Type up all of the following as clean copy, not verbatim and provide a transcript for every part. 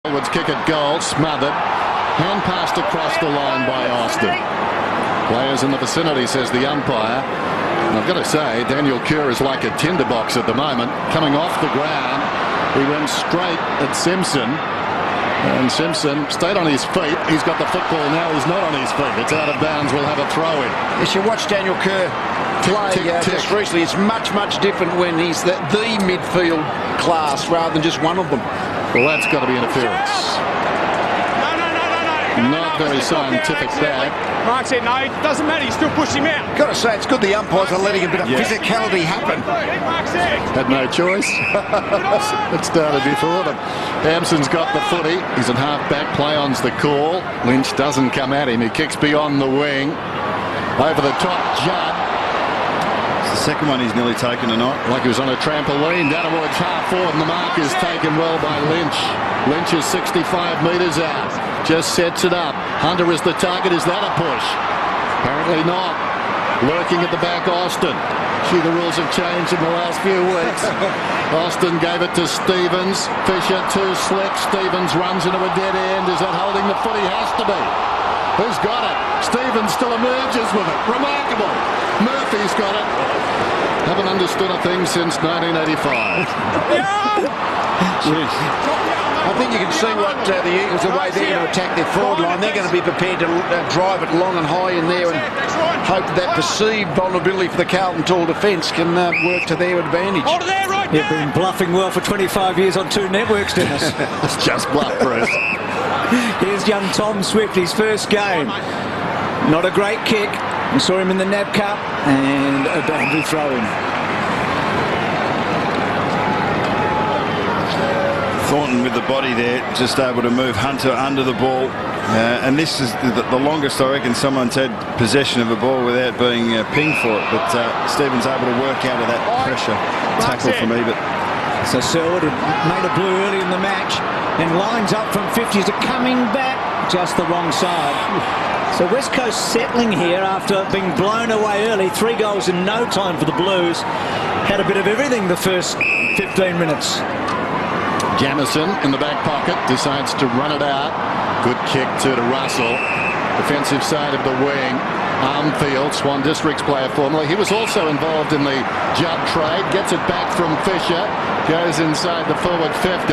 Would kick at goal, smothered. Hand passed across the line by Austin. Players in the vicinity, says the umpire. And I've got to say, Daniel Kerr is like a tinderbox at the moment. Coming off the ground, he went straight at Simpson. And Simpson stayed on his feet. He's got the football now. He's not on his feet. It's out of bounds. We'll have a throw in. As you watch Daniel Kerr play just recently, it's much different when he's the midfield class rather than just one of them. Well, that's got to be interference. Not very scientific that. Mark said no, it doesn't matter, you still push him out. Got to say, it's good the umpires are letting a bit of physicality happen. Had no choice. It started before them. Hampson's got the footy. He's at half-back. Play-on's the call. Lynch doesn't come at him. He kicks beyond the wing. Over the top, Judd. It's the second one he's nearly taken tonight. Like he was on a trampoline. Down towards half-forward, and the mark is taken well by Lynch. Lynch is 65 metres out. Just sets it up. Hunter is the target. Is that a push? Apparently not. Lurking at the back, Austin. Gee, the rules have changed in the last few weeks. Austin gave it to Stevens. Fisher too slick. Stevens runs into a dead end. Is that holding the foot? He has to be. Who's got it? Stevens still emerges with it. Remarkable. Murphy's got it. Haven't understood a thing since 1985. I think you can see what the Eagles, the way they're going to attack their forward line. They're going to be prepared to drive it long and high in there and hope that perceived vulnerability for the Carlton tall defence can work to their advantage. You've been bluffing well for 25 years on two networks, Dennis. It's just bluff, Bruce. Here's young Tom Swift, his first game. Not a great kick. We saw him in the NAB Cup and a boundary throw-in. Thornton with the body there, just able to move Hunter under the ball. And this is the longest, I reckon, someone's had possession of a ball without being pinged for it. But Stephen's able to work out of that pressure tackle from Ebert. So Selwood had made a blue early in the match and lines up from 50s to coming back just the wrong side. So West Coast settling here after being blown away early. 3 goals in no time for the Blues. Had a bit of everything the first 15 minutes. Jamison in the back pocket decides to run it out. Good kick to Russell. Defensive side of the wing. Armfield, Swan District's player formerly. He was also involved in the Judd trade. Gets it back from Fisher. Goes inside the forward 50.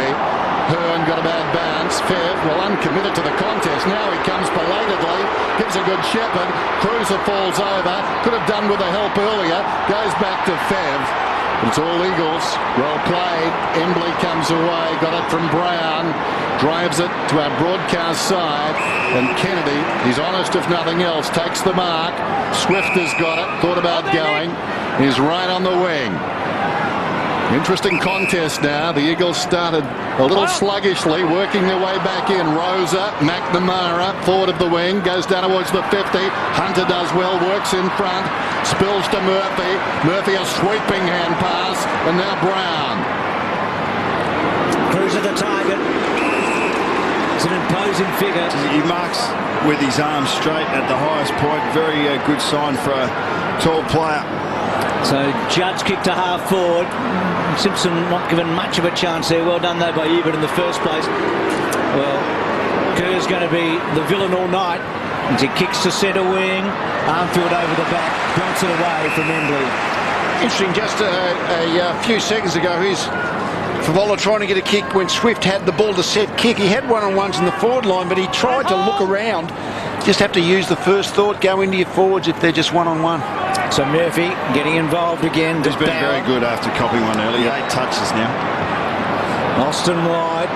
Hearn got a bad bounce. Fev, well, uncommitted to the contest. Now he comes belatedly. Gives a good shepherd. Cruiser falls over. Could have done with the help earlier. Goes back to Fev. It's all Eagles. Well played. Embley comes away. Got it from Brown. Drives it to our broadcast side. And Kennedy, he's honest if nothing else, takes the mark. Swift has got it. Thought about going. He's right on the wing. Interesting contest now. The Eagles started a little sluggishly, working their way back in. Rosa, McNamara, forward of the wing, goes down towards the 50. Hunter does well, works in front, spills to Murphy. Murphy a sweeping hand pass, and now Brown. Cruiser the target. It's an imposing figure. He marks with his arms straight at the highest point. Very good sign for a tall player. So Judd's kick to half forward. Simpson not given much of a chance there. Well done though by Ebert in the first place. Well, Kerr's going to be the villain all night as he kicks to centre wing. Armfield over the back, bounce it away from Embley. Interesting, just a few seconds ago, here's Favola trying to get a kick when Swift had the ball to set kick. He had one-on-ones in the forward line, but he tried to look around. Just have to use the first thought, go into your forwards if they're just one-on-one. So Murphy getting involved again. He's been very good after copying one early. 8 touches now. Austin wide.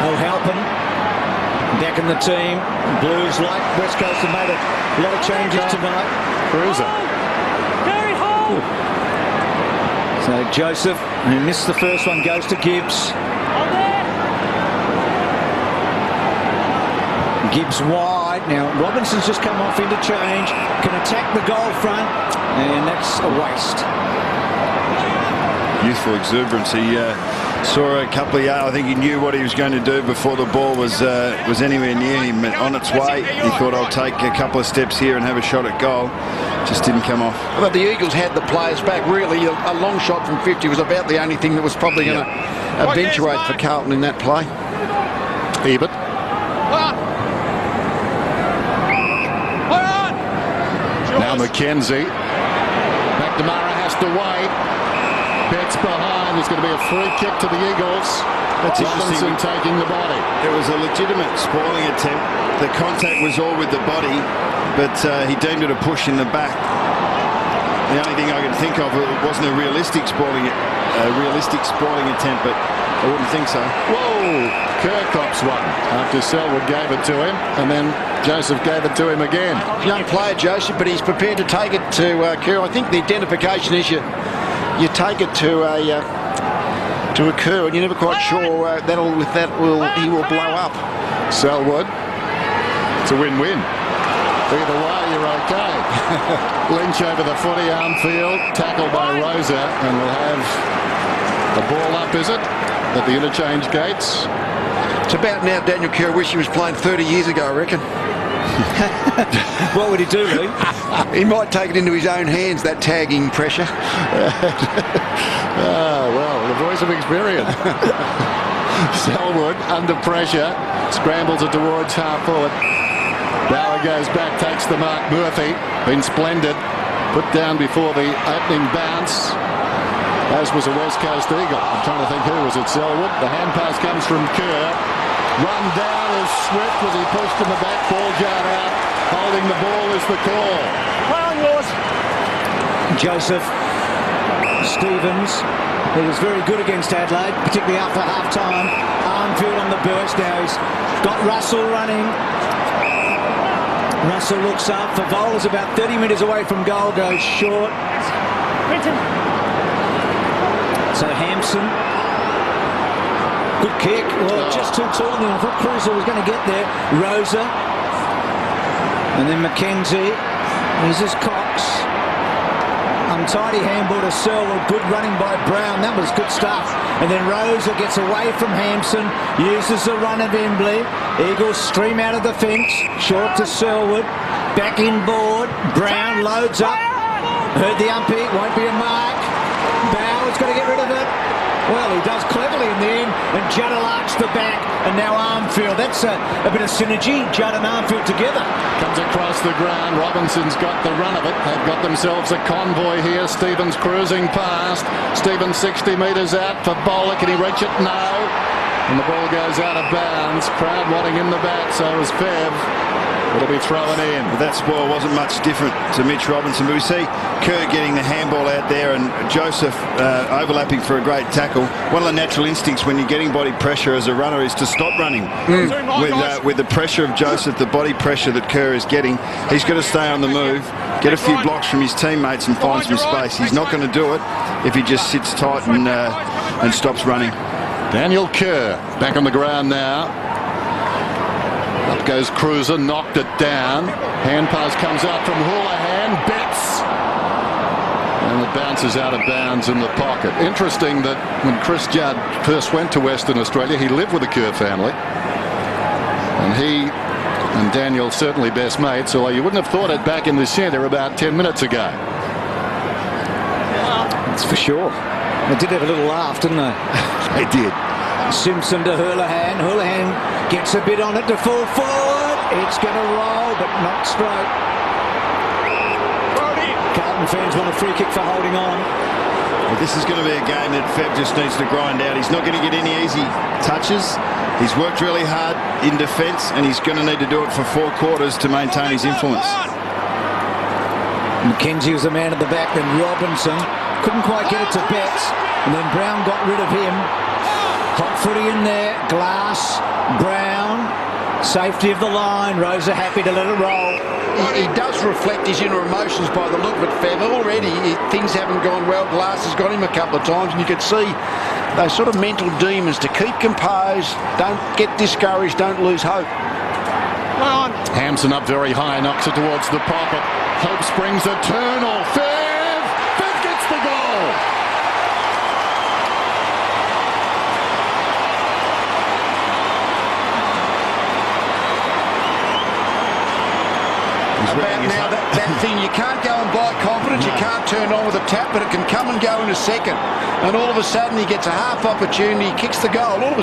O'Halpin back in the team. Blues like West Coast have made a lot of changes tonight. Cruiser. Very hard. So Joseph, who missed the first one, goes to Gibbs. Gibbs wide. Now Robinson's just come off interchange. Can attack the goal front, and that's a waste. youthful exuberance. He saw a couple of yards. I think he knew what he was going to do before the ball was anywhere near him. On its way, he thought, I'll take a couple of steps here and have a shot at goal. Just didn't come off. But the Eagles had the players back. Really, a long shot from 50 was about the only thing that was probably going to eventuate for Carlton in that play. Ebert. Now Mackenzie. McNamara has to wait. Betts behind. There's going to be a free kick to the Eagles. That's Robinson interesting. taking the body. It was a legitimate spoiling attempt. The contact was all with the body, but he deemed it a push in the back. The only thing I can think of, it wasn't a realistic spoiling attempt, but I wouldn't think so. Whoa! Kerr cops one after Selwood gave it to him, and then Joseph gave it to him again. Young player, Joseph, but he's prepared to take it to Kerr. I think the identification is you take it to a Kerr, and you're never quite sure he will blow up. Selwood. It's a win-win. Either way, you're okay. Lynch over the footy, Armfield, tackled by Rosa, and we'll have the ball up, is it, at the interchange gates? It's about now Daniel Kerr wish he was playing 30 years ago, I reckon. What would he do, Lee? He might take it into his own hands, that tagging pressure. Well, the voice of experience. Selwood under pressure, scrambles it towards half forward. Bauer goes back, takes the mark. Murphy, been splendid, put down before the opening bounce, as was a West Coast Eagle. I'm trying to think who was it. Selwood. The hand pass comes from Kerr. Run down is Swift. Was he pushed in the back? Ball jarred out. Holding the ball is the call. Joseph Stevens, who was very good against Adelaide, particularly after half-time. Armfield on the burst now. He's got Russell running. Russell looks up. Favola's about 30 metres away from goal, goes short. So Hampson. Good kick. Well, just too tall. I thought Cruiser was going to get there. Rosa. And then Mackenzie. Here's his Cox. Untidy handball to Selwood. Good running by Brown. That was good stuff. And then Rosa gets away from Hampson. Uses the run of Embley. Eagles stream out of the fence. Short to Selwood. Back inboard. Brown loads up. Heard the umpy. Won't be a mark. Bauer's got to get rid of it. Well, he does cleverly in the end, and Judd arcs the back, and now Armfield. That's a bit of synergy, Judd and Armfield together. Comes across the ground. Robinson's got the run of it. They've got themselves a convoy here. Stevens cruising past. Stevens 60 metres out for Bowler. Can he reach it? No. And the ball goes out of bounds. Crowd wanting in the back, so is Fev. It'll be thrown in. But that spoil wasn't much different to Mitch Robinson. But we see Kerr getting the handball out there and Joseph overlapping for a great tackle. One of the natural instincts when you're getting body pressure as a runner is to stop running. With the pressure of Joseph, the body pressure that Kerr is getting, he's got to stay on the move, get a few blocks from his teammates and find some space. He's not going to do it if he just sits tight and stops running. Daniel Kerr back on the ground now. Up goes Cruiser, knocked it down. Hand pass comes out from Houlihan. Betts. And it bounces out of bounds in the pocket. Interesting that when Chris Judd first went to Western Australia, he lived with the Kerr family. And he and Daniel certainly best mates, although you wouldn't have thought it back in the centre about 10 minutes ago. That's for sure. They did have a little laugh, didn't they? They did. Simpson to Houlihan. Houlihan gets a bit on it to fall forward. It's going to roll, but not straight. Carlton fans want a free kick for holding on. Well, this is going to be a game that Fev just needs to grind out. He's not going to get any easy touches. He's worked really hard in defence, and he's going to need to do it for 4 quarters to maintain his influence. Mackenzie was the man at the back, then Robinson. Couldn't quite get it to Betts, and then Brown got rid of him. Hot footy in there. Glass, Brown, safety of the line. Rosa happy to let it roll. He does reflect his inner emotions by the look of it, Fev. Already things haven't gone well. Glass has got him a couple of times, and you could see those sort of mental demons to keep composed, don't get discouraged, don't lose hope. Hampson up very high, knocks it towards the pocket. Hope springs eternal. Fev gets the goal. about now that thing. You can't go and buy confidence. You can't turn on with a tap, but it can come and go in a second. And all of a sudden he gets a half opportunity, he kicks the goal. All of a sudden